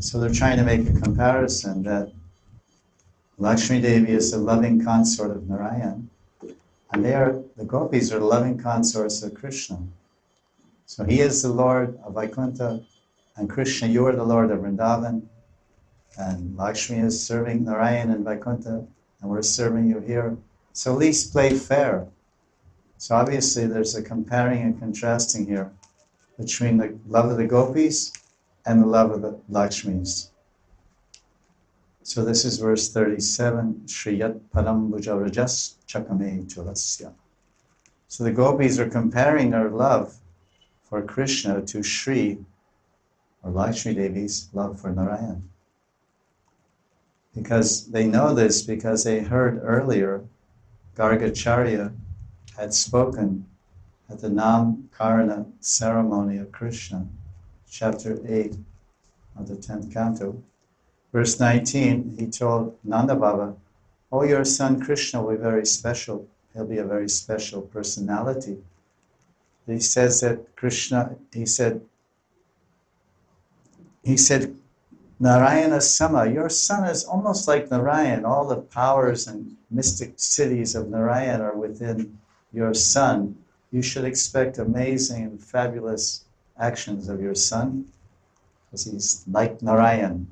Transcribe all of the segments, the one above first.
So they're trying to make a comparison that Lakshmi Devi is the loving consort of Narayan, and the gopis are the loving consorts of Krishna. So he is the Lord of Vaikuntha, and Krishna, you are the Lord of Vrindavan, and Lakshmi is serving Narayan and Vaikuntha, and we're serving you here. So at least play fair. So obviously there's a comparing and contrasting here between the love of the gopis and the love of the Lakshmis. So this is verse 37, Shriyat Param Bhujavrajas Chakame Chulasya. So the gopis are comparing their love for Krishna to Shri, or Lakshmi Devi's love for Narayan. Because they know this because they heard earlier Gargacharya had spoken at the Namkarana ceremony of Krishna, chapter 8 of the 10th canto. Verse 19, he told Nanda Baba, oh, your son Krishna will be very special. He'll be a very special personality. He says that Krishna, he said, Narayana Sama, your son is almost like Narayan. All the powers and mystic cities of Narayan are within your son. You should expect amazing and fabulous actions of your son, because he's like Narayan.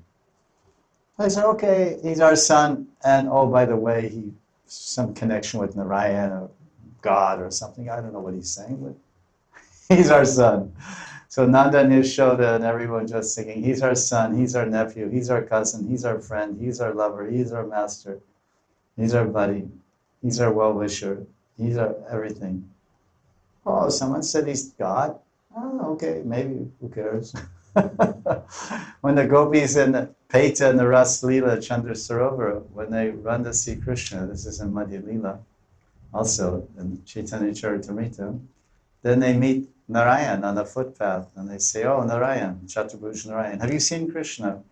I said, okay, he's our son, and oh, by the way, he some connection with Narayan or God or something. I don't know what he's saying, but he's our son. So Nanda and Yashoda and everyone just singing, he's our son, he's our nephew, he's our cousin, he's our friend, he's our lover, he's our master, he's our buddy, he's our well-wisher, he's our everything. Oh, someone said he's God? Oh, okay, maybe, who cares? When the gopis in the Peta and the Ras Lila Chandra Sarovar, when they run to see Krishna, this is in Madhya Lila, also in Chaitanya Charitamrita, then they meet Narayan on the footpath, and they say, oh, Narayan, Chaturabhuj Narayan, have you seen Krishna?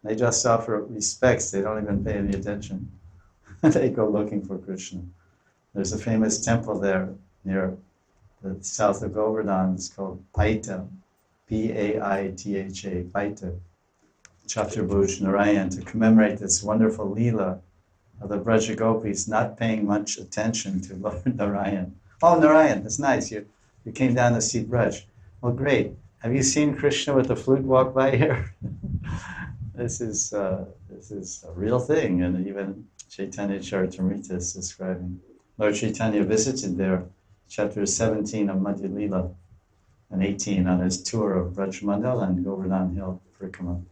They just offer respects, they don't even pay any attention. They go looking for Krishna. There's a famous temple there near the south of Govardhan, it's called Paita, P-A-I-T-H-A, Paita, Chaturabhuj Narayan, to commemorate this wonderful Leela of the Braja Gopis not paying much attention to Lord Narayan. Oh, Narayan, that's nice. You came down to see Braj. Well, great. Have you seen Krishna with the flute walk by here? This is a real thing, and even Chaitanya Charitamrita is describing. Lord Chaitanya visited there, chapter 17 of Madhya Lila, and 18 on his tour of Braj Mandal and Govardhan Hill Parikramah.